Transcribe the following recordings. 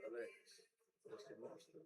Alex, você mostra?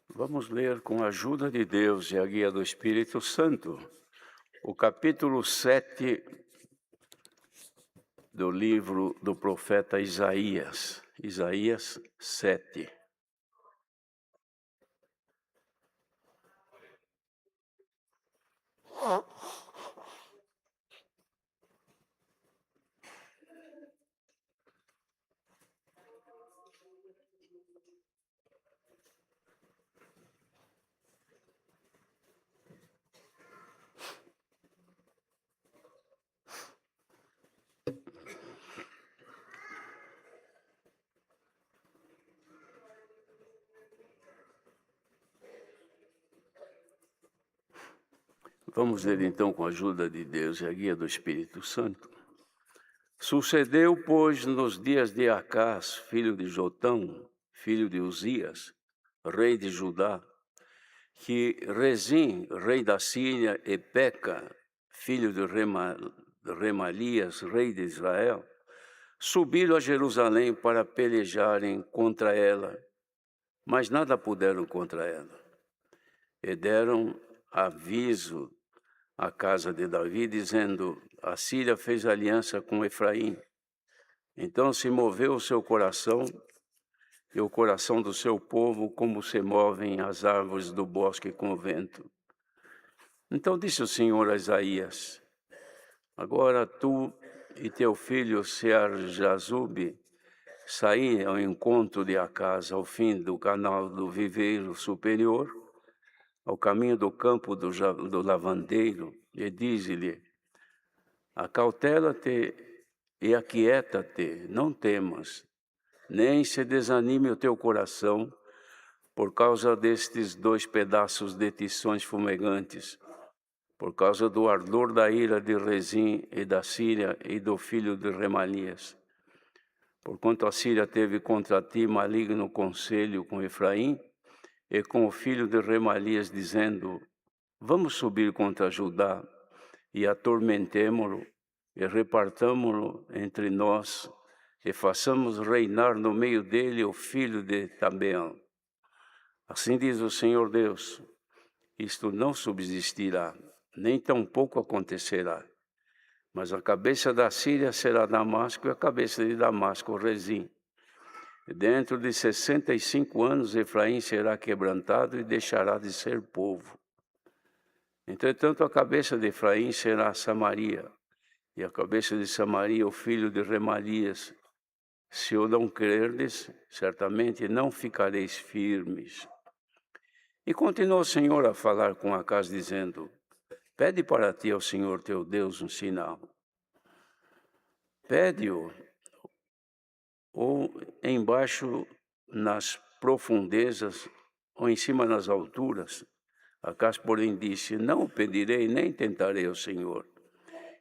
Vamos ler com a ajuda de Deus e a guia do Espírito Santo o capítulo 7 do livro do profeta Isaías. Isaías 7. Vamos ler então com a ajuda de Deus e a guia do Espírito Santo. Sucedeu, pois, nos dias de Acás, filho de Jotão, filho de Uzias, rei de Judá, que Rezim, rei da Síria, e Peca, filho de Remalias, rei de Israel, subiram a Jerusalém para pelejarem contra ela, mas nada puderam contra ela. E deram aviso à casa de Davi, dizendo: a Síria fez aliança com Efraim. Então se moveu o seu coração e o coração do seu povo, como se movem as árvores do bosque com o vento. Então disse o Senhor a Isaías: agora tu e teu filho Sear-Jazube saí ao encontro de Acás, ao fim do canal do viveiro superior, ao caminho do campo do lavandeiro, e dize-lhe: acautela-te e aquieta-te, não temas, nem se desanime o teu coração por causa destes 2 pedaços de tições fumegantes, por causa do ardor da ira de Rezim e da Síria e do filho de Remalias. Porquanto a Síria teve contra ti maligno conselho com Efraim e com o filho de Remalias, dizendo: vamos subir contra Judá e atormentemo-lo e repartamo-lo entre nós e façamos reinar no meio dele o filho de Tabeão. Assim diz o Senhor Deus: isto não subsistirá, nem tampouco acontecerá. Mas a cabeça da Síria será Damasco e a cabeça de Damasco Rezim. E dentro de 65 anos Efraim será quebrantado e deixará de ser povo. Entretanto, a cabeça de Efraim será Samaria, e a cabeça de Samaria o filho de Remalias. Se o não crerdes, certamente não ficareis firmes. E continuou o Senhor a falar com Acás, dizendo: pede para ti ao Senhor teu Deus um sinal. Pede-o, ou embaixo nas profundezas, ou em cima nas alturas. Acás, porém, disse: não o pedirei, nem tentarei ao Senhor.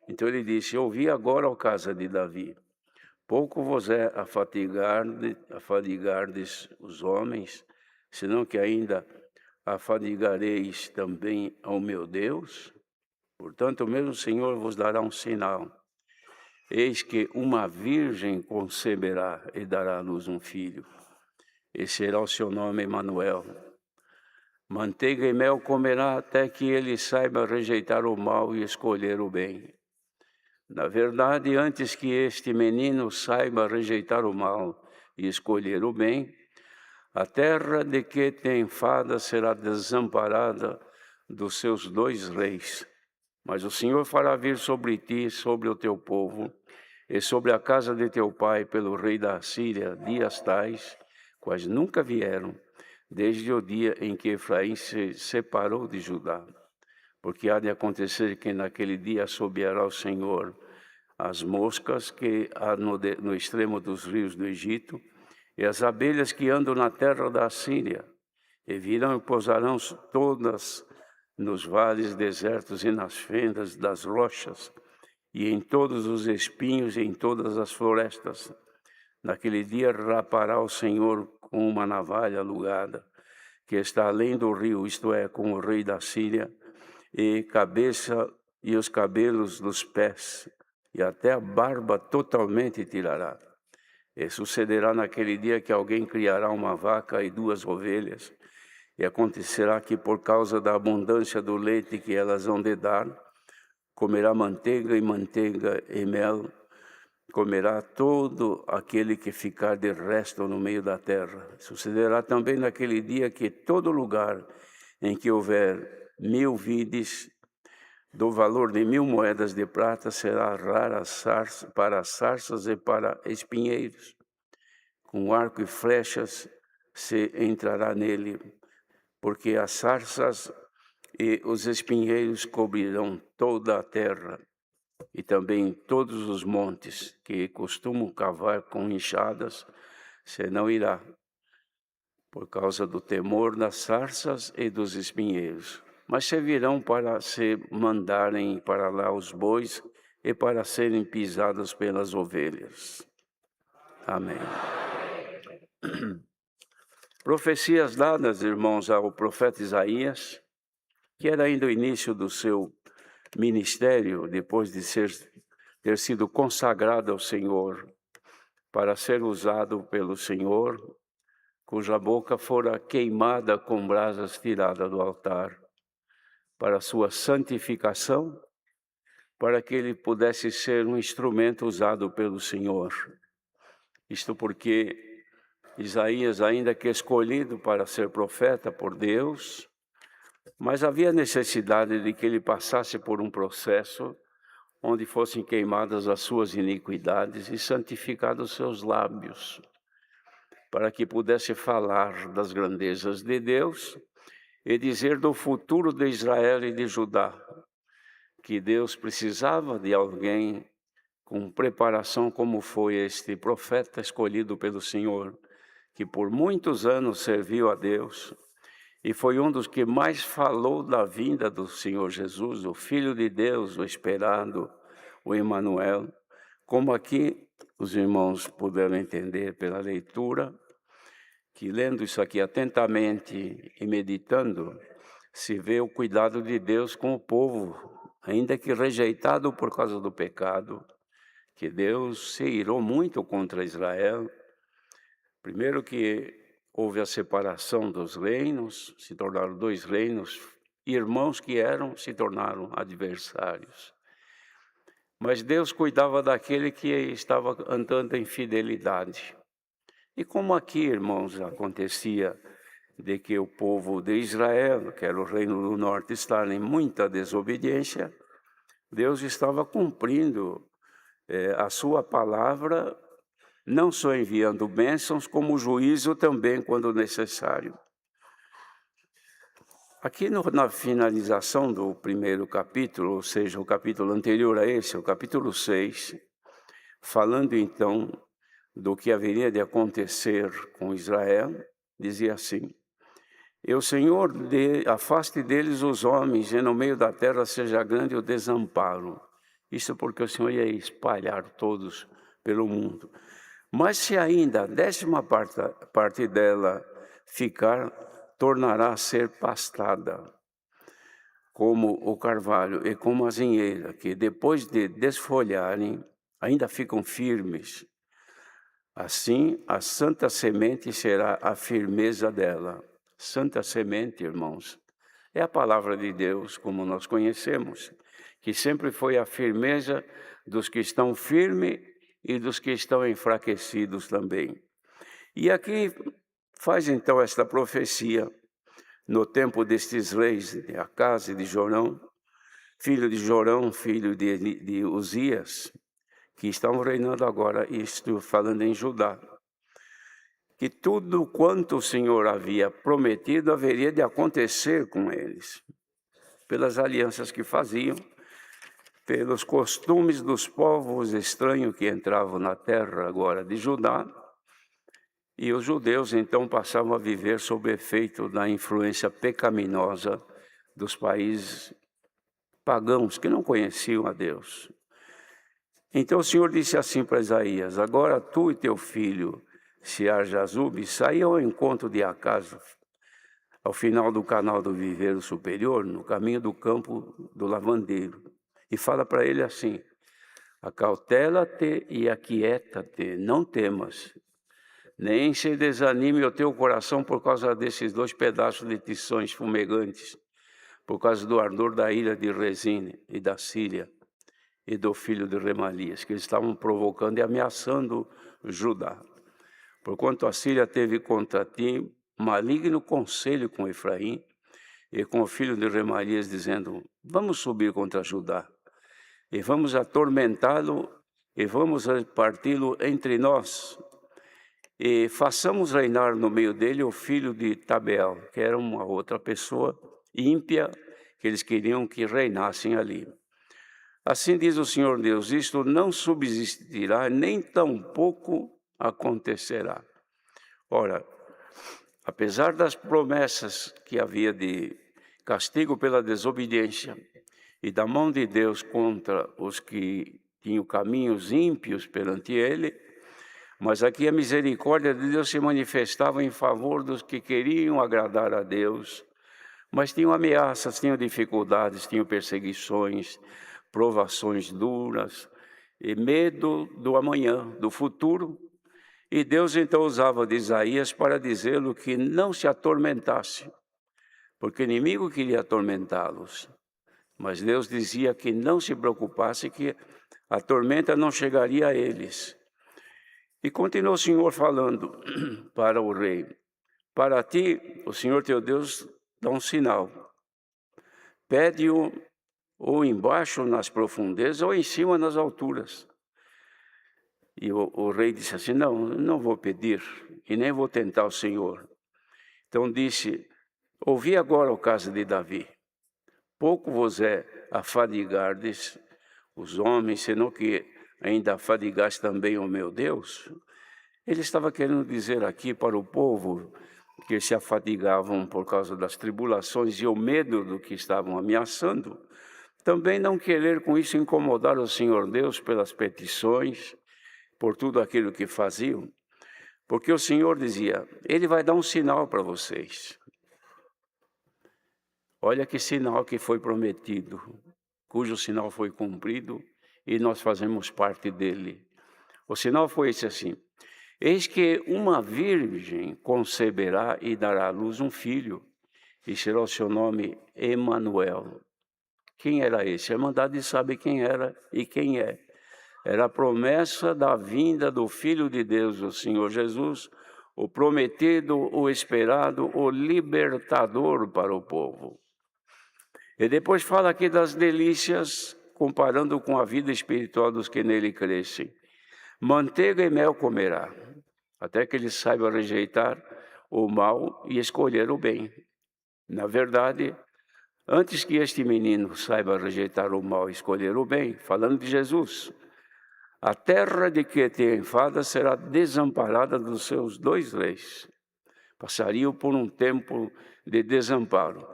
Então ele disse: ouvi agora, ó casa de Davi, pouco vos é afadigardes os homens, senão que ainda afadigareis também ao meu Deus? Portanto, o mesmo Senhor vos dará um sinal. Eis que uma virgem conceberá e dará à luz um filho, e será o seu nome Emanuel. Manteiga e mel comerá até que ele saiba rejeitar o mal e escolher o bem. Na verdade, antes que este menino saiba rejeitar o mal e escolher o bem, a terra de que tem fada será desamparada dos seus 2 reis. Mas o Senhor fará vir sobre ti, sobre o teu povo, e sobre a casa de teu pai, pelo rei da Assíria, dias tais, quais nunca vieram, desde o dia em que Efraim se separou de Judá. Porque há de acontecer que naquele dia assobiará o Senhor as moscas que há no extremo dos rios do Egito, e as abelhas que andam na terra da Assíria, e virão e pousarão todas nos vales desertos e nas fendas das rochas, e em todos os espinhos e em todas as florestas. Naquele dia rapará o Senhor com uma navalha alugada, que está além do rio, isto é, com o rei da Síria, e cabeça e os cabelos dos pés, e até a barba totalmente tirará. E sucederá naquele dia que alguém criará uma vaca e 2 ovelhas, e acontecerá que por causa da abundância do leite que elas hão de dar, comerá manteiga e mel, comerá todo aquele que ficar de resto no meio da terra. Sucederá também naquele dia que todo lugar em que houver 1000 vides, do valor de 1000 moedas de prata, será rara para sarças e para espinheiros. Com arco e flechas se entrará nele, porque as sarças e os espinheiros cobrirão toda a terra, e também todos os montes que costumam cavar com enxadas, se não irá, por causa do temor das sarças e dos espinheiros. Mas servirão para se mandarem para lá os bois e para serem pisados pelas ovelhas. Amém. Profecias dadas, irmãos, ao profeta Isaías, que era ainda o início do seu ministério, depois de ter sido consagrado ao Senhor, para ser usado pelo Senhor, cuja boca fora queimada com brasas tiradas do altar, para sua santificação, para que ele pudesse ser um instrumento usado pelo Senhor. Isto porque Isaías, ainda que escolhido para ser profeta por Deus, mas havia necessidade de que ele passasse por um processo onde fossem queimadas as suas iniquidades e santificados os seus lábios, para que pudesse falar das grandezas de Deus e dizer do futuro de Israel e de Judá, que Deus precisava de alguém com preparação como foi este profeta escolhido pelo Senhor, que por muitos anos serviu a Deus e foi um dos que mais falou da vinda do Senhor Jesus, o Filho de Deus, o esperado, o Emanuel. Como aqui os irmãos puderam entender pela leitura, que lendo isso aqui atentamente e meditando, se vê o cuidado de Deus com o povo, ainda que rejeitado por causa do pecado, que Deus se irou muito contra Israel. Primeiro que houve a separação dos reinos, se tornaram 2 reinos, irmãos que eram, se tornaram adversários. Mas Deus cuidava daquele que estava andando em fidelidade. E como aqui, irmãos, acontecia de que o povo de Israel, que era o reino do norte, estava em muita desobediência, Deus estava cumprindo a sua palavra, não só enviando bênçãos, como juízo também, quando necessário. Aqui na finalização do primeiro capítulo, ou seja, o capítulo anterior a esse, o capítulo 6, falando então do que haveria de acontecer com Israel, dizia assim: E o Senhor afaste deles os homens, e no meio da terra seja grande o desamparo. Isso porque o Senhor ia espalhar todos pelo mundo. Mas se ainda a 10ª parte dela ficar, tornará a ser pastada. como o carvalho e como a azinheira, que depois de desfolharem, ainda ficam firmes. Assim, a santa semente será a firmeza dela. Santa semente, irmãos, é a palavra de Deus, como nós conhecemos, que sempre foi a firmeza dos que estão firmes e dos que estão enfraquecidos também. E aqui faz então esta profecia, no tempo destes reis, de Acás e de Jorão, filho de Jorão, filho de Uzias, que estão reinando agora, isto falando em Judá, que tudo quanto o Senhor havia prometido haveria de acontecer com eles, pelas alianças que faziam, pelos costumes dos povos estranhos que entravam na terra agora de Judá, e os judeus então passavam a viver sob efeito da influência pecaminosa dos países pagãos que não conheciam a Deus. Então o Senhor disse assim para Isaías: agora tu e teu filho Sear-Jazube saíam ao encontro de Acás, ao final do canal do viveiro superior, no caminho do campo do lavandeiro, e fala para ele assim: acautela-te e aquieta-te, não temas, nem se desanime o teu coração por causa desses 2 pedaços de tições fumegantes, por causa do ardor da ira de Rezine e da Síria e do filho de Remalias, que eles estavam provocando e ameaçando Judá. Porquanto a Síria teve contra ti maligno conselho com Efraim e com o filho de Remalias, dizendo: vamos subir contra Judá, e vamos atormentá-lo, e vamos reparti-lo entre nós, e façamos reinar no meio dele o filho de Tabeel, que era uma outra pessoa ímpia, que eles queriam que reinassem ali. Assim diz o Senhor Deus: isto não subsistirá, nem tampouco acontecerá. Ora, apesar das promessas que havia de castigo pela desobediência e da mão de Deus contra os que tinham caminhos ímpios perante ele, mas aqui a misericórdia de Deus se manifestava em favor dos que queriam agradar a Deus, mas tinham ameaças, tinham dificuldades, tinham perseguições, provações duras e medo do amanhã, do futuro. E Deus então usava de Isaías para dizê-lo que não se atormentasse, porque o inimigo queria atormentá-los. Mas Deus dizia que não se preocupasse, que a tormenta não chegaria a eles. E continuou o Senhor falando para o rei: para ti, o Senhor teu Deus dá um sinal. Pede-o ou embaixo nas profundezas ou em cima nas alturas. E o rei disse assim: não vou pedir e nem vou tentar o Senhor. Então disse: ouvi agora o caso de Davi. Pouco vos é afadigardes os homens, senão que ainda afadigaste também o meu Deus. Ele estava querendo dizer aqui para o povo que se afadigavam por causa das tribulações e o medo do que estavam ameaçando, também não querer com isso incomodar o Senhor Deus pelas petições, por tudo aquilo que faziam, porque o Senhor dizia: ele vai dar um sinal para vocês. Olha que sinal que foi prometido, cujo sinal foi cumprido e nós fazemos parte dele. O sinal foi esse assim: eis que uma virgem conceberá e dará à luz um filho, e será o seu nome Emanuel. Quem era esse? A Irmandade sabe quem era e quem é. Era a promessa da vinda do Filho de Deus, o Senhor Jesus, o prometido, o esperado, o libertador para o povo. E depois fala aqui das delícias, comparando com a vida espiritual dos que nele crescem. Manteiga e mel comerá, até que ele saiba rejeitar o mal e escolher o bem. Na verdade, antes que este menino saiba rejeitar o mal e escolher o bem, falando de Jesus, a terra de que te enfadas será desamparada dos seus 2 reis. Passariam por um tempo de desamparo.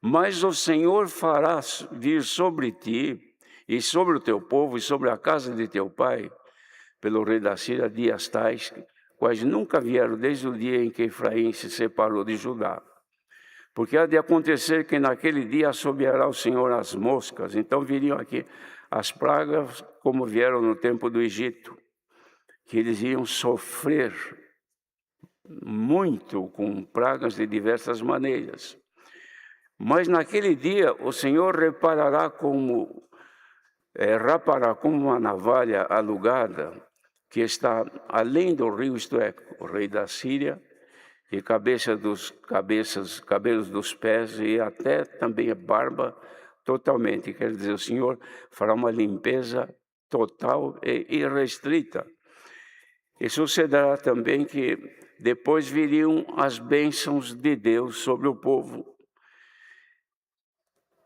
Mas o Senhor fará vir sobre ti e sobre o teu povo e sobre a casa de teu pai, pelo rei da Síria, dias tais, quais nunca vieram desde o dia em que Efraim se separou de Judá. Porque há de acontecer que naquele dia assobiará o Senhor as moscas. Então viriam aqui as pragas como vieram no tempo do Egito, que eles iam sofrer muito com pragas de diversas maneiras. Mas naquele dia o Senhor rapará como uma navalha alugada que está além do rio, isto é, o rei da Síria, e cabelos dos pés e até também a barba totalmente. Quer dizer, o Senhor fará uma limpeza total e irrestrita. E sucederá também que depois viriam as bênçãos de Deus sobre o povo.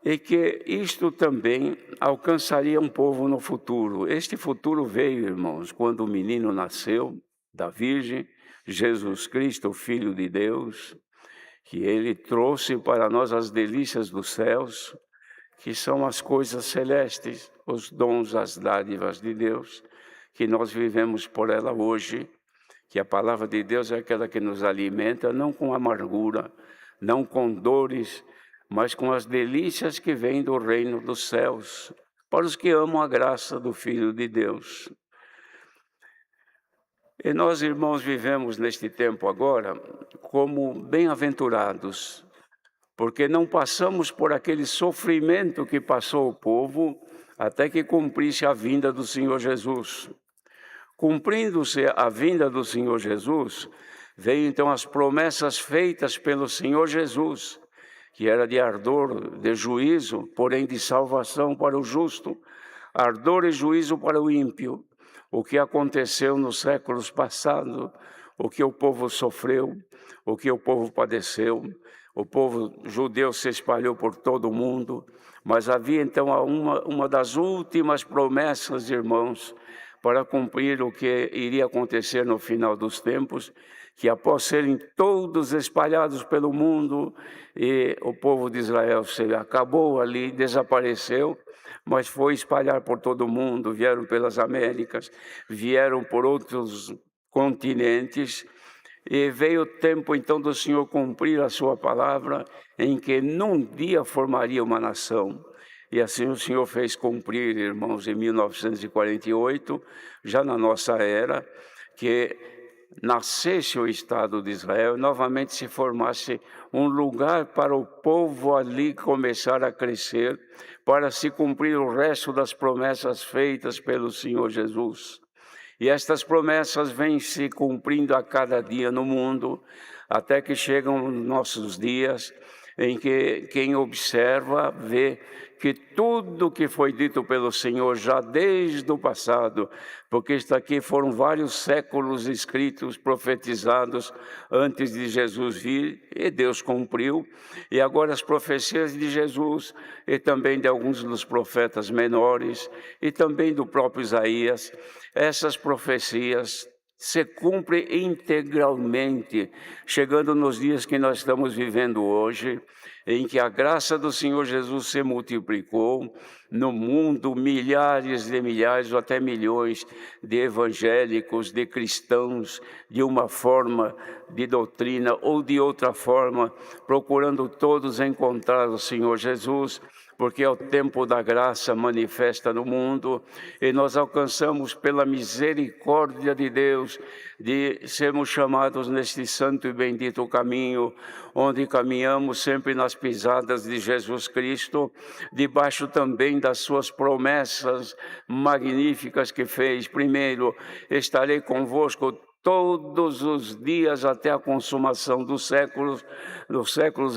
E que isto também alcançaria um povo no futuro. Este futuro veio, irmãos, quando o menino nasceu da Virgem, Jesus Cristo, o Filho de Deus, que ele trouxe para nós as delícias dos céus, que são as coisas celestes, os dons, as dádivas de Deus, que nós vivemos por ela hoje, que a palavra de Deus é aquela que nos alimenta, não com amargura, não com dores, mas com as delícias que vêm do reino dos céus, para os que amam a graça do Filho de Deus. E nós, irmãos, vivemos neste tempo agora como bem-aventurados, porque não passamos por aquele sofrimento que passou o povo até que cumprisse a vinda do Senhor Jesus. Cumprindo-se a vinda do Senhor Jesus, veio então as promessas feitas pelo Senhor Jesus, que era de ardor, de juízo, porém de salvação para o justo, ardor e juízo para o ímpio. O que aconteceu nos séculos passados, o que o povo sofreu, o que o povo padeceu, o povo judeu se espalhou por todo o mundo, mas havia então uma das últimas promessas, irmãos, para cumprir o que iria acontecer no final dos tempos, que após serem todos espalhados pelo mundo, e o povo de Israel se acabou ali, desapareceu, mas foi espalhar por todo o mundo, vieram pelas Américas, vieram por outros continentes, e veio o tempo então do Senhor cumprir a sua palavra, em que num dia formaria uma nação. E assim o Senhor fez cumprir, irmãos, em 1948, já na nossa era, que nascesse o Estado de Israel, novamente se formasse um lugar para o povo ali começar a crescer, para se cumprir o resto das promessas feitas pelo Senhor Jesus. E estas promessas vêm se cumprindo a cada dia no mundo, até que chegam nossos dias, em que quem observa vê que tudo que foi dito pelo Senhor já desde o passado, porque está aqui foram vários séculos escritos, profetizados antes de Jesus vir, e Deus cumpriu, e agora as profecias de Jesus, e também de alguns dos profetas menores, e também do próprio Isaías, essas profecias se cumpre integralmente, chegando nos dias que nós estamos vivendo hoje, em que a graça do Senhor Jesus se multiplicou no mundo, milhares ou até milhões de evangélicos, de cristãos, de uma forma de doutrina ou de outra forma, procurando todos encontrar o Senhor Jesus, porque é o tempo da graça manifesta no mundo, e nós alcançamos pela misericórdia de Deus, de sermos chamados neste santo e bendito caminho, onde caminhamos sempre nas pisadas de Jesus Cristo, debaixo também das suas promessas magníficas que fez. Primeiro, estarei convosco todos os dias até a consumação dos séculos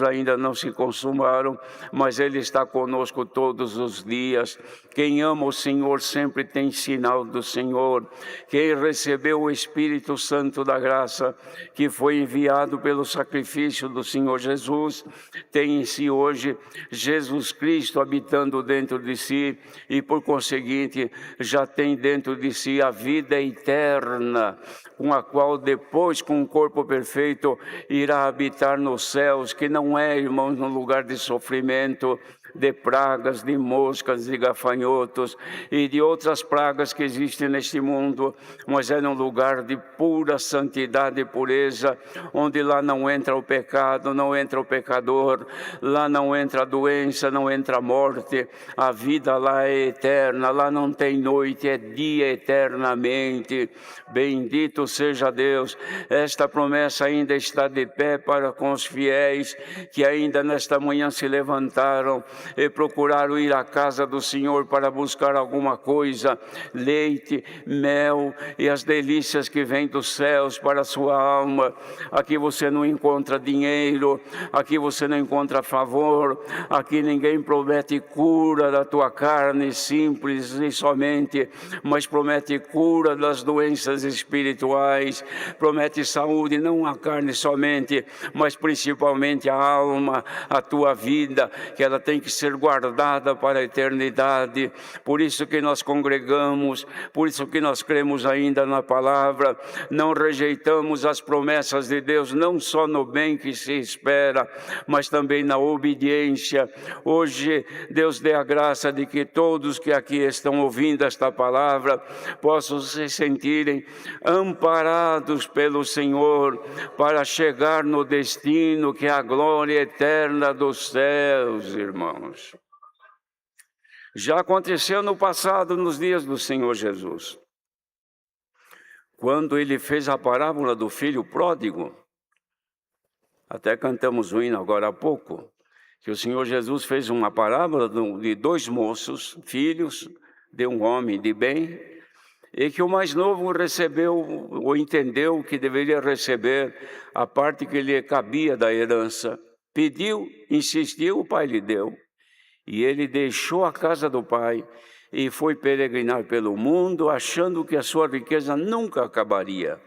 ainda não se consumaram, mas Ele está conosco todos os dias. Quem ama o Senhor sempre tem sinal do Senhor. Quem recebeu o Espírito Santo da graça, que foi enviado pelo sacrifício do Senhor Jesus, tem em si hoje Jesus Cristo habitando dentro de si, e por conseguinte já tem dentro de si a vida eterna, com a qual depois, com um corpo perfeito, irá habitar nos céus, que não é, irmãos, num lugar de sofrimento, de pragas, de moscas, de gafanhotos e de outras pragas que existem neste mundo, mas é um lugar de pura santidade e pureza, onde lá não entra o pecado, não entra o pecador, lá não entra a doença, não entra a morte, a vida lá é eterna, lá não tem noite, é dia eternamente. Bendito seja Deus. Esta promessa ainda está de pé para com os fiéis que ainda nesta manhã se levantaram e procuraram ir à casa do Senhor para buscar alguma coisa, leite, mel e as delícias que vêm dos céus para a sua alma. Aqui você não encontra dinheiro, aqui você não encontra favor, aqui ninguém promete cura da tua carne simples e somente, mas promete cura das doenças espirituais, promete saúde, não a carne somente, mas principalmente a alma, a tua vida, que ela tem que ser guardada para a eternidade. Por isso que nós congregamos, por isso que nós cremos ainda na palavra, não rejeitamos as promessas de Deus, não só no bem que se espera, mas também na obediência. Hoje, Deus dê a graça de que todos que aqui estão ouvindo esta palavra possam se sentirem amparados pelo Senhor para chegar no destino que é a glória eterna dos céus, irmãos. Já aconteceu no passado, nos dias do Senhor Jesus, quando ele fez a parábola do filho pródigo. Até cantamos o hino agora há pouco, que o Senhor Jesus fez uma parábola de dois moços, filhos de um homem de bem, e que o mais novo recebeu ou entendeu que deveria receber a parte que lhe cabia da herança. Pediu, insistiu, o pai lhe deu. E ele deixou a casa do pai e foi peregrinar pelo mundo, achando que a sua riqueza nunca acabaria.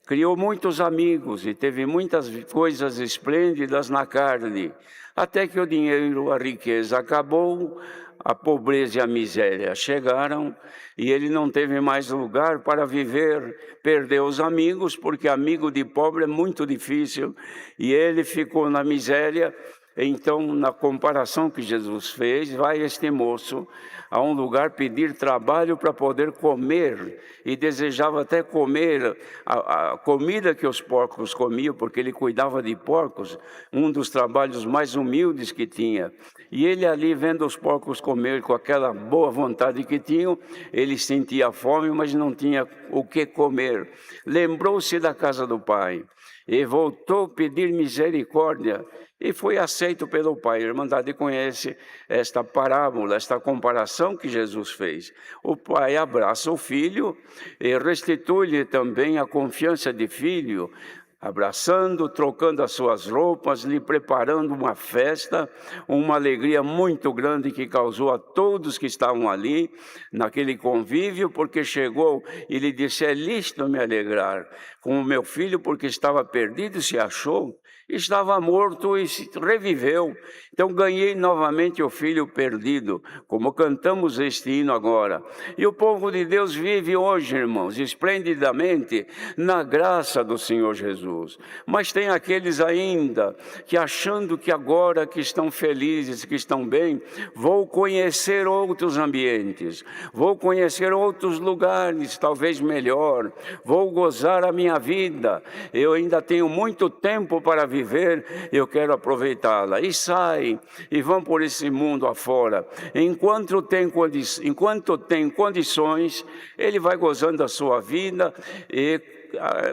Criou muitos amigos e teve muitas coisas esplêndidas na carne, até que o dinheiro, a riqueza acabou, a pobreza e a miséria chegaram e ele não teve mais lugar para viver, perdeu os amigos, porque amigo de pobre é muito difícil, e ele ficou na miséria. Então, na comparação que Jesus fez, vai este moço a um lugar pedir trabalho para poder comer, e desejava até comer a comida que os porcos comiam, porque ele cuidava de porcos, um dos trabalhos mais humildes que tinha. E ele ali, vendo os porcos comer com aquela boa vontade que tinham, ele sentia fome, mas não tinha o que comer. Lembrou-se da casa do pai e voltou a pedir misericórdia, e foi aceito pelo Pai. A Irmandade conhece esta parábola, esta comparação que Jesus fez. O pai abraça o filho e restitui-lhe também a confiança de filho, abraçando, trocando as suas roupas, lhe preparando uma festa, uma alegria muito grande que causou a todos que estavam ali, naquele convívio, porque chegou e lhe disse: é lícito me alegrar com o meu filho, porque estava perdido e se achou, estava morto e se reviveu. Então ganhei novamente o filho perdido, como cantamos este hino agora. E o povo de Deus vive hoje, irmãos, esplendidamente na graça do Senhor Jesus. Mas tem aqueles ainda que, achando que agora que estão felizes, que estão bem, vou conhecer outros ambientes, vou conhecer outros lugares, talvez melhor, vou gozar a minha vida, eu ainda tenho muito tempo para viver, eu quero aproveitá-la. E saem e vão por esse mundo afora. Enquanto tem condições, ele vai gozando a sua vida e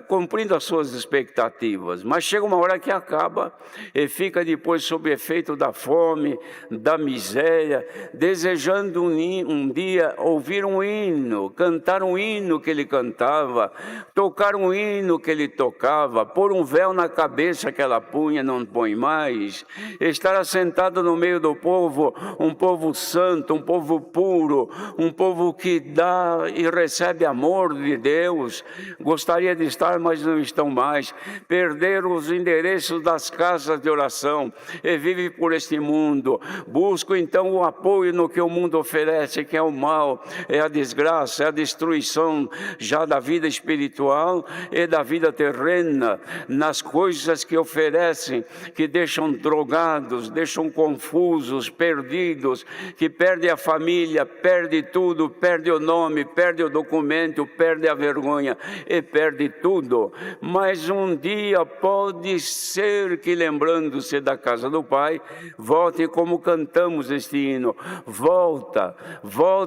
cumprindo as suas expectativas, mas chega uma hora que acaba e fica depois sob efeito da fome, da miséria, desejando um dia ouvir um hino, cantar um hino que ele cantava, tocar um hino que ele tocava, pôr um véu na cabeça que ela punha, não põe mais, estar assentado no meio do povo, um povo santo, um povo puro, um povo que dá e recebe amor de Deus. Gostaria gostaria de estar, mas não estão mais. Perderam os endereços das casas de oração e vivem por este mundo. Buscam então o apoio no que o mundo oferece, que é o mal, é a desgraça, é a destruição já da vida espiritual e da vida terrena, nas coisas que oferecem, que deixam drogados, deixam confusos, perdidos, que perde a família, perde tudo, perde o nome, perde o documento, perde a vergonha e perde tudo. Mas um dia pode ser que, lembrando-se da casa do Pai, volte como cantamos este hino, volta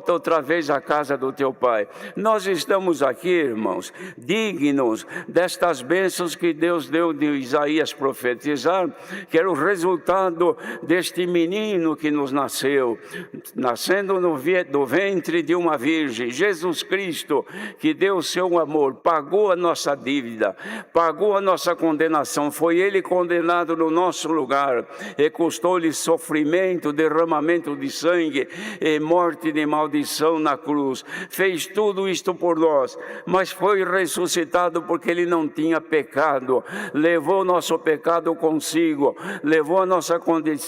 outra vez à casa do teu Pai. Nós estamos aqui, irmãos, dignos destas bênçãos que Deus deu de Isaías profetizar, que era o resultado deste menino que nos nasceu, nascendo do ventre de uma virgem, Jesus Cristo, que deu o seu amor, pagou a nossa dívida, pagou a nossa condenação, foi Ele condenado no nosso lugar, e custou-lhe sofrimento, derramamento de sangue e morte de maldição na cruz. Fez tudo isto por nós, mas foi ressuscitado porque Ele não tinha pecado, levou o nosso pecado consigo, levou a nossa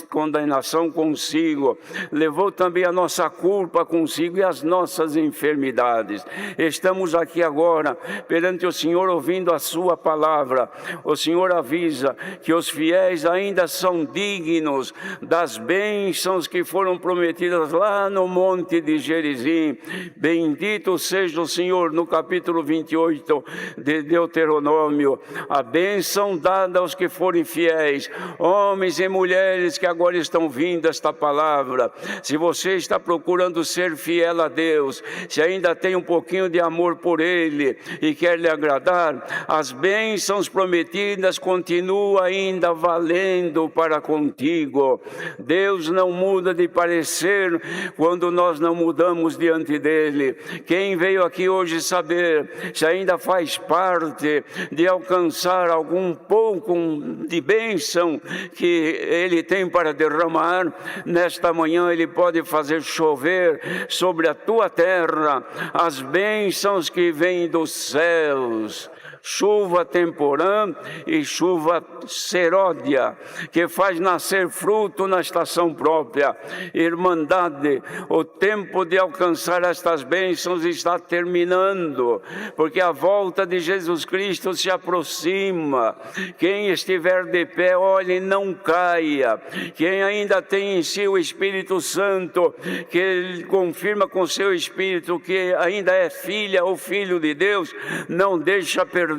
condenação consigo, levou também a nossa culpa consigo e as nossas enfermidades. Estamos aqui agora perante o Senhor ouvindo a sua palavra. O Senhor avisa que os fiéis ainda são dignos das bênçãos que foram prometidas lá no monte de Gerizim. Bendito seja o Senhor, no capítulo 28 de Deuteronômio, a bênção dada aos que forem fiéis, homens e mulheres que agora estão vindo esta palavra. Se você está procurando ser fiel a Deus, se ainda tem um pouquinho de amor por Ele e quer lhe agradar, as bênçãos prometidas continuam ainda valendo para contigo. Deus não muda de parecer quando nós não mudamos diante dEle. Quem veio aqui hoje saber se ainda faz parte de alcançar algum pouco de bênção que Ele tem para derramar, nesta manhã Ele pode fazer chover sobre a tua terra as bênçãos que vêm dos céus. Chuva temporã e chuva seródia, que faz nascer fruto na estação própria. Irmandade, o tempo de alcançar estas bênçãos está terminando, porque a volta de Jesus Cristo se aproxima. Quem estiver de pé, olhe, não caia. Quem ainda tem em si o Espírito Santo, que ele confirma com seu Espírito que ainda é filha ou filho de Deus, não deixa perdê-lo.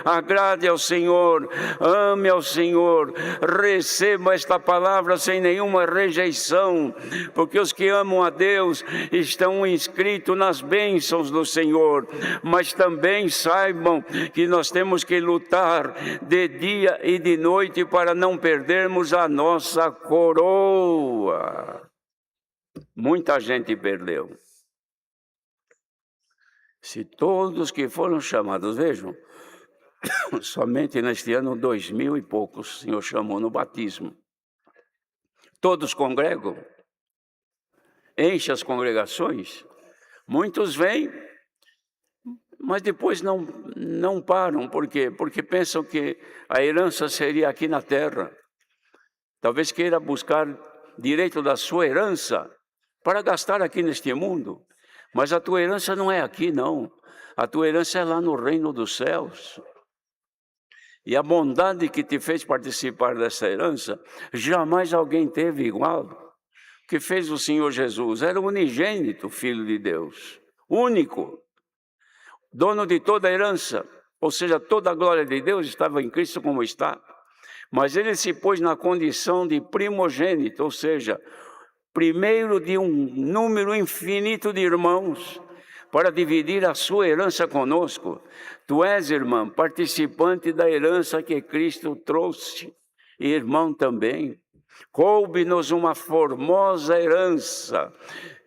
Agrade ao Senhor, ame ao Senhor, receba esta palavra sem nenhuma rejeição, porque os que amam a Deus estão inscritos nas bênçãos do Senhor. Mas também saibam que nós temos que lutar de dia e de noite para não perdermos a nossa coroa. Muita gente perdeu. Se todos que foram chamados, vejam, somente neste ano 2000 e poucos o Senhor chamou no batismo. Todos congregam, enche as congregações, muitos vêm, mas depois não param. Por quê? Porque pensam que a herança seria aqui na terra. Talvez queira buscar direito da sua herança para gastar aqui neste mundo. Mas a tua herança não é aqui, não. A tua herança é lá no reino dos céus. E a bondade que te fez participar dessa herança, jamais alguém teve igual. O que fez o Senhor Jesus? Era o unigênito Filho de Deus, único, dono de toda a herança. Ou seja, toda a glória de Deus estava em Cristo como está. Mas Ele se pôs na condição de primogênito, ou seja, primeiro de um número infinito de irmãos, para dividir a sua herança conosco. Tu és, irmã, participante da herança que Cristo trouxe, e irmão também. Coube-nos uma formosa herança.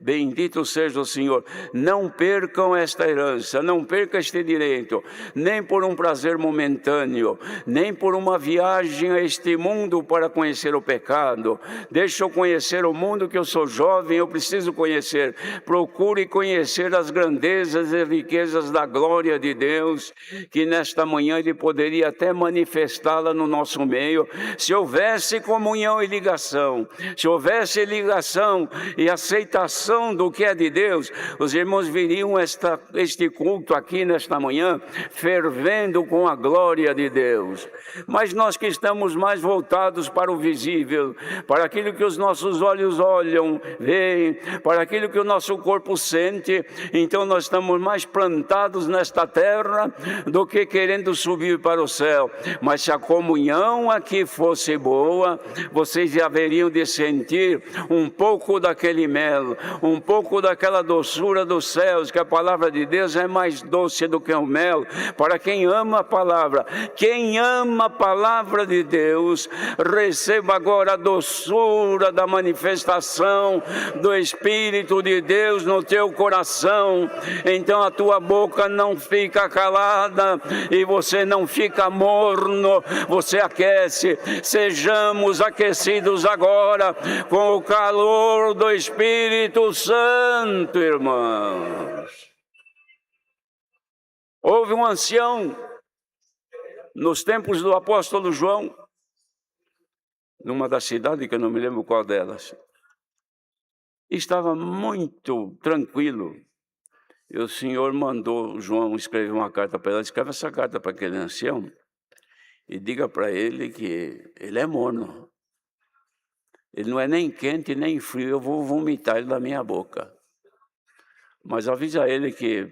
Bendito seja o Senhor. Não percam esta herança, não percam este direito, nem por um prazer momentâneo, nem por uma viagem a este mundo para conhecer o pecado. Deixa eu conhecer o mundo, que eu sou jovem, eu preciso conhecer. Procure conhecer as grandezas e riquezas da glória de Deus, que nesta manhã Ele poderia até manifestá-la no nosso meio, se houvesse comunhão e ligação, se houvesse ligação e aceitação do que é de Deus. Os irmãos viriam este culto aqui nesta manhã fervendo com a glória de Deus. Mas nós que estamos mais voltados para o visível, para aquilo que os nossos olhos olham, veem, para aquilo que o nosso corpo sente, então nós estamos mais plantados nesta terra do que querendo subir para o céu. Mas se a comunhão aqui fosse boa, vocês haveriam de sentir um pouco daquele mel, um pouco daquela doçura dos céus, que a palavra de Deus é mais doce do que o mel, para quem ama a palavra. Quem ama a palavra de Deus, receba agora a doçura da manifestação do Espírito de Deus no teu coração. Então a tua boca não fica calada e você não fica morno, você aquece. Sejamos aquecidos agora com o calor do Espírito Santo, irmãos. Houve um ancião nos tempos do apóstolo João, numa das cidades, que eu não me lembro qual delas, estava muito tranquilo, e o Senhor mandou João escrever uma carta para ele. Escreve essa carta para aquele ancião e diga para ele que ele é morno. Ele não é nem quente nem frio, eu vou vomitar ele da minha boca. Mas avisa ele que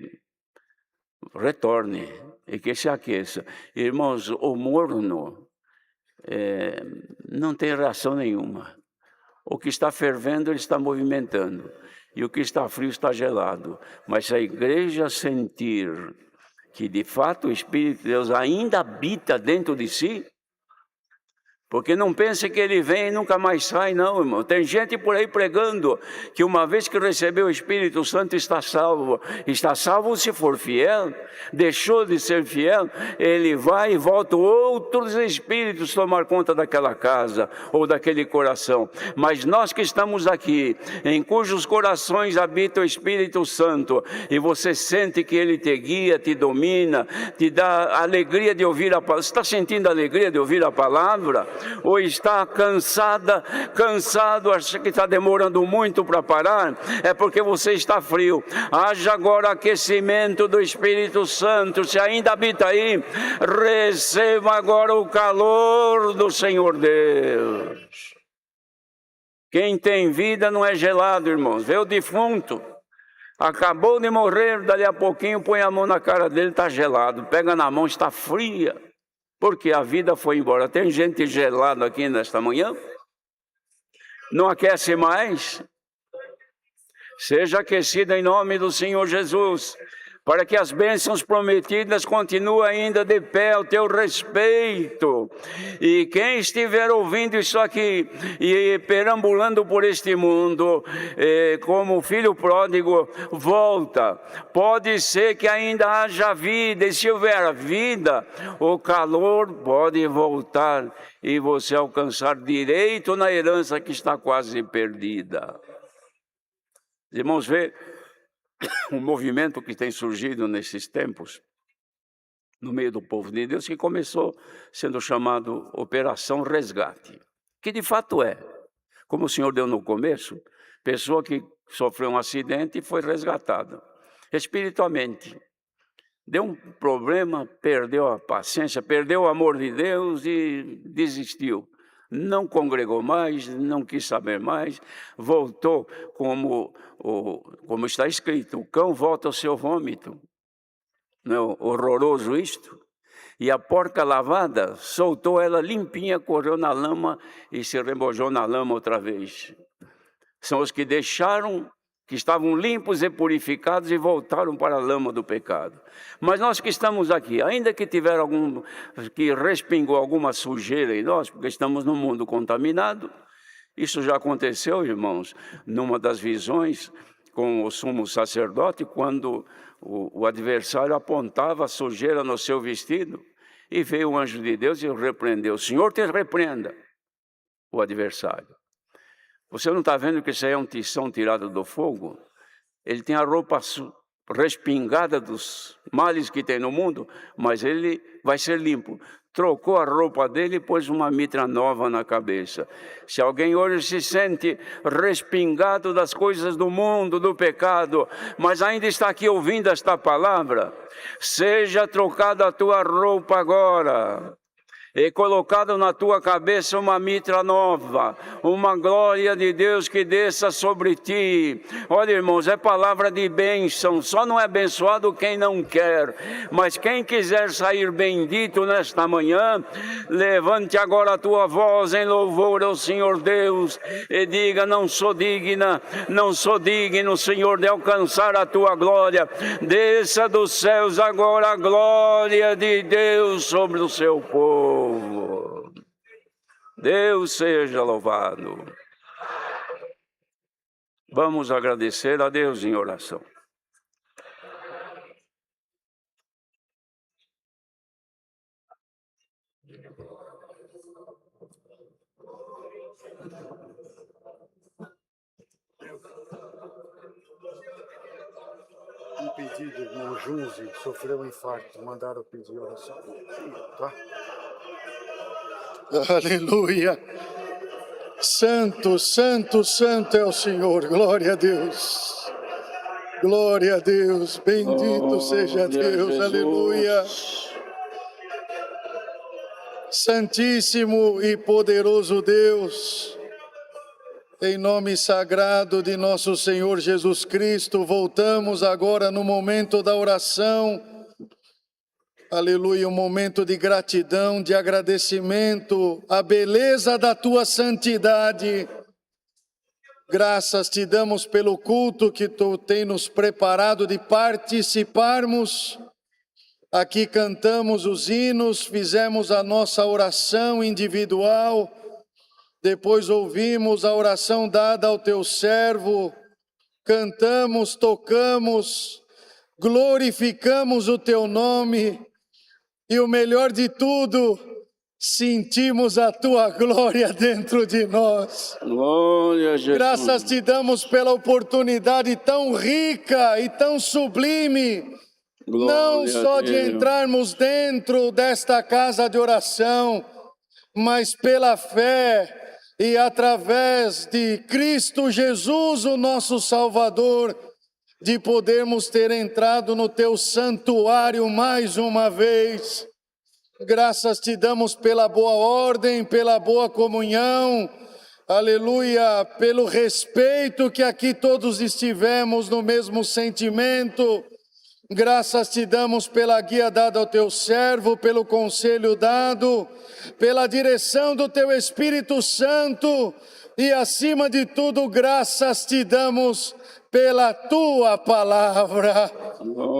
retorne e que se aqueça. Irmãos, o morno não tem reação nenhuma. O que está fervendo, ele está movimentando. E o que está frio está gelado. Mas se a igreja sentir que de fato o Espírito de Deus ainda habita dentro de si, porque não pense que ele vem e nunca mais sai, não, irmão. Tem gente por aí pregando que uma vez que recebeu o Espírito Santo está salvo. Está salvo se for fiel. Deixou de ser fiel, ele vai e volta outros espíritos tomar conta daquela casa ou daquele coração. Mas nós que estamos aqui, em cujos corações habita o Espírito Santo, e você sente que ele te guia, te domina, te dá alegria de ouvir a palavra. Você está sentindo a alegria de ouvir a palavra? Ou está cansado, acha que está demorando muito para parar? É porque você está frio. Haja agora aquecimento do Espírito Santo. Se ainda habita aí, receba agora o calor do Senhor Deus. Quem tem vida não é gelado, irmãos. Vê o defunto, acabou de morrer, dali a pouquinho põe a mão na cara dele, está gelado. Pega na mão, está fria, porque a vida foi embora. Tem gente gelada aqui nesta manhã? Não aquece mais? Seja aquecida em nome do Senhor Jesus, para que as bênçãos prometidas continuem ainda de pé ao teu respeito. E quem estiver ouvindo isso aqui e perambulando por este mundo, como filho pródigo, volta. Pode ser que ainda haja vida, e se houver vida, o calor pode voltar e você alcançar direito na herança que está quase perdida. Irmãos, vê um movimento que tem surgido nesses tempos, no meio do povo de Deus, que começou sendo chamado Operação Resgate, que de fato é, como o Senhor deu no começo, pessoa que sofreu um acidente e foi resgatada, espiritualmente. Deu um problema, perdeu a paciência, perdeu o amor de Deus e desistiu. Não congregou mais, não quis saber mais, voltou como está escrito, o cão volta ao seu vômito. Não é horroroso isto? E a porca lavada, soltou ela limpinha, correu na lama e se rebojou na lama outra vez. São os que deixaram, que estavam limpos e purificados e voltaram para a lama do pecado. Mas nós que estamos aqui, ainda que tiver que respingou alguma sujeira em nós, porque estamos num mundo contaminado, Isso já aconteceu, irmãos, numa das visões com o sumo sacerdote, quando o adversário apontava a sujeira no seu vestido, e veio o anjo de Deus e o repreendeu. O Senhor te repreenda, o adversário. Você não está vendo que isso aí é um tição tirado do fogo? Ele tem a roupa respingada dos males que tem no mundo, mas ele vai ser limpo. Trocou a roupa dele e pôs uma mitra nova na cabeça. Se alguém hoje se sente respingado das coisas do mundo, do pecado, mas ainda está aqui ouvindo esta palavra, seja trocada a tua roupa agora e colocado na tua cabeça uma mitra nova, uma glória de Deus que desça sobre ti. Olha, irmãos, é palavra de bênção, só não é abençoado quem não quer, mas quem quiser sair bendito nesta manhã, levante agora a tua voz em louvor ao Senhor Deus e diga: não sou digna, não sou digno, Senhor, de alcançar a tua glória. Desça dos céus agora a glória de Deus sobre o seu povo. Deus seja louvado. Vamos agradecer a Deus em oração. Um pedido, irmão Junzi, sofreu um infarto, mandaram pedir oração, tá? Aleluia! Santo, santo, santo é o Senhor, glória a Deus. Glória a Deus, bendito seja Deus, aleluia. Santíssimo e poderoso Deus, em nome sagrado de nosso Senhor Jesus Cristo, voltamos agora no momento da oração. Aleluia, um momento de gratidão, de agradecimento, a beleza da tua santidade. Graças te damos pelo culto que tu tem nos preparado de participarmos. Aqui cantamos os hinos, fizemos a nossa oração individual, depois ouvimos a oração dada ao teu servo, cantamos, tocamos, glorificamos o teu nome. E o melhor de tudo, sentimos a tua glória dentro de nós. Glória a Jesus. Graças te damos pela oportunidade tão rica e tão sublime, Glória não só a de Deus. entrarmos dentro desta casa de oração, mas pela fé e através de Cristo Jesus, o nosso Salvador, de podermos ter entrado no teu santuário mais uma vez. Graças te damos pela boa ordem, pela boa comunhão, aleluia, pelo respeito que aqui todos estivemos no mesmo sentimento. Graças te damos pela guia dada ao teu servo, pelo conselho dado, pela direção do teu Espírito Santo e, acima de tudo, graças te damos pela tua palavra.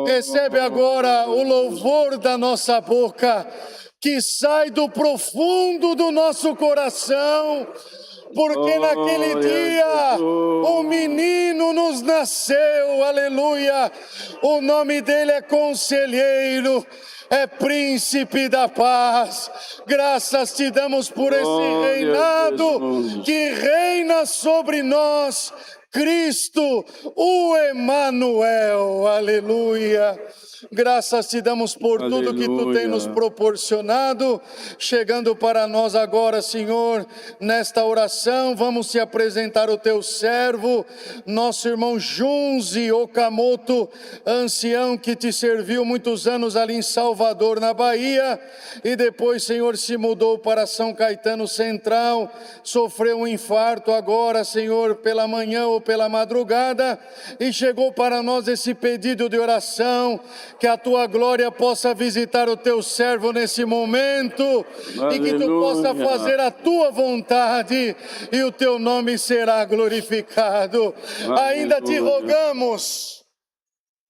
Recebe agora o louvor da nossa boca, que sai do profundo do nosso coração, porque naquele dia um menino nos nasceu, aleluia. O nome dele é Conselheiro, é Príncipe da Paz. Graças te damos por esse reinado que reina sobre nós, Cristo, o Emanuel, aleluia. Graças te damos por tudo que tu tem nos proporcionado. Chegando para nós agora, Senhor, nesta oração, vamos te apresentar o teu servo, nosso irmão Junzi Okamoto, ancião que te serviu muitos anos ali em Salvador, na Bahia, e depois, Senhor, se mudou para São Caetano Central, sofreu um infarto agora, Senhor, pela manhã ou pela madrugada, e chegou para nós esse pedido de oração, que a tua glória possa visitar o teu servo nesse momento, aleluia, e que tu possa fazer a tua vontade e o teu nome será glorificado. Aleluia. Ainda te rogamos,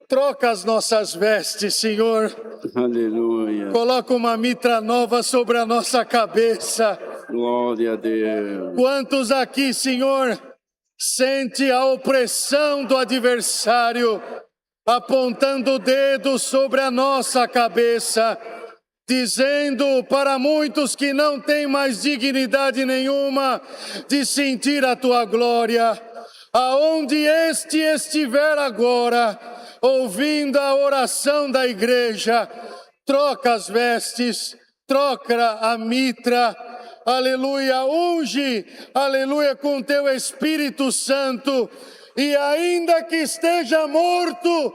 troca as nossas vestes, Senhor. Aleluia. Coloca uma mitra nova sobre a nossa cabeça. Glória a Deus. Quantos aqui, Senhor, sente a opressão do adversário, apontando o dedo sobre a nossa cabeça, dizendo para muitos que não têm mais dignidade nenhuma de sentir a tua glória. Aonde este estiver agora, ouvindo a oração da igreja, troca as vestes, troca a mitra, aleluia, unge, aleluia, com teu Espírito Santo, e ainda que esteja morto,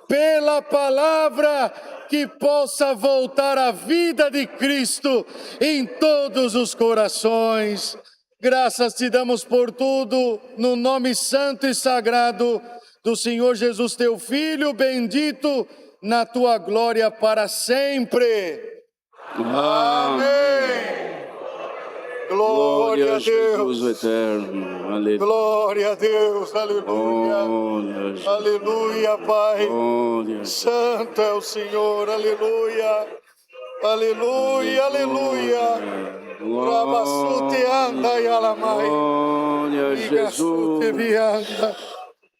pela palavra, que possa voltar à vida de Cristo em todos os corações. Graças te damos por tudo, no nome santo e sagrado do Senhor Jesus, teu Filho, bendito na tua glória para sempre. Amém. Glória a Deus. Jesus eterno. Aleluia. Glória a Deus. Aleluia. Aleluia, Pai. Santo é o Senhor. Aleluia. Aleluia, aleluia. Rabasute anda e alamai. Glória a Jesus. Vianda.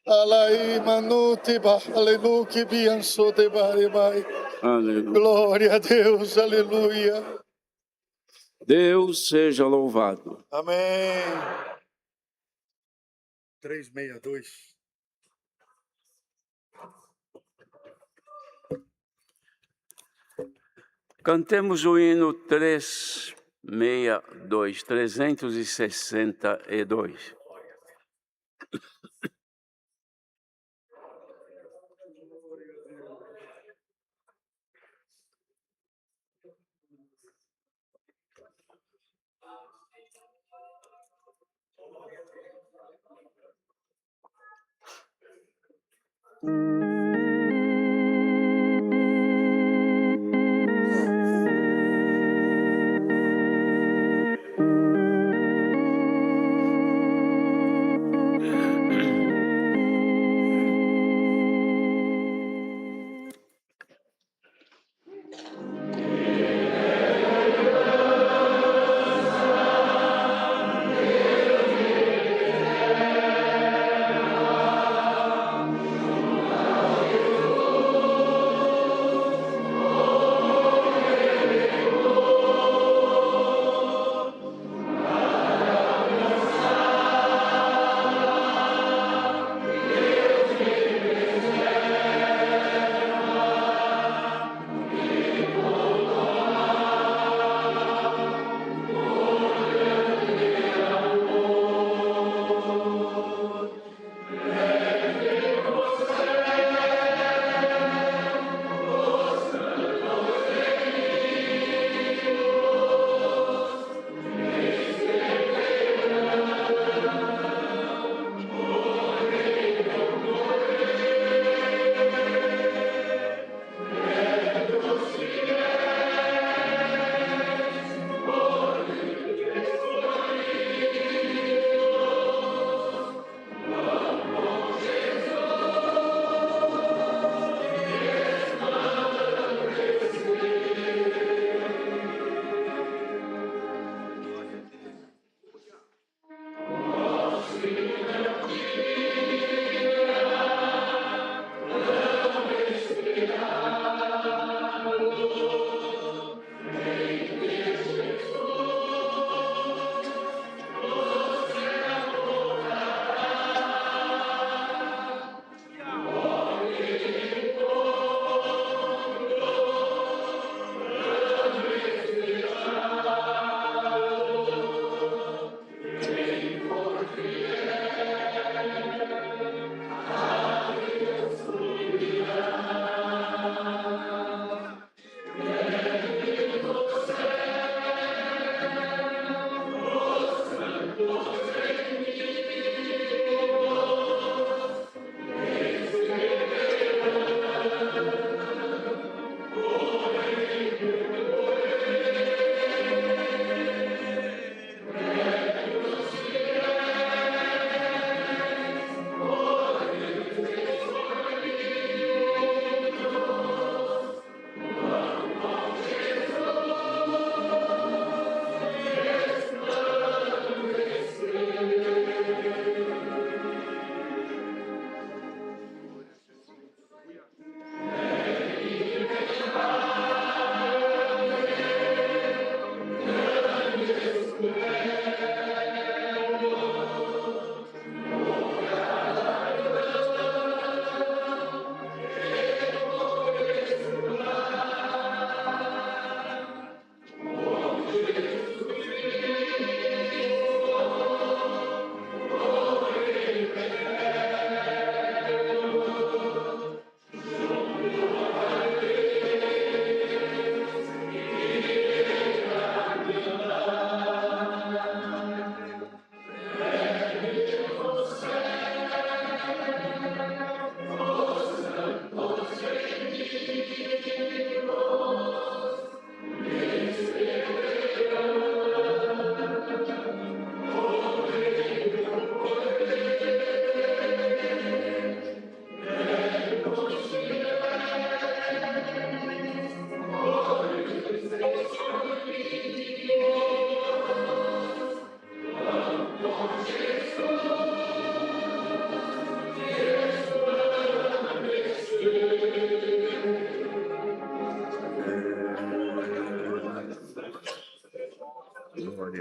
Alai manute ba. Aleluia que bianço de baribai. Aleluia. Glória a Deus. Aleluia. Deus seja louvado. Amém. 362. Cantemos o hino 362.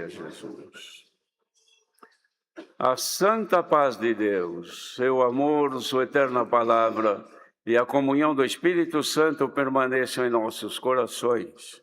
Glória a Jesus. A santa paz de Deus, seu amor, sua eterna palavra e a comunhão do Espírito Santo permaneçam em nossos corações.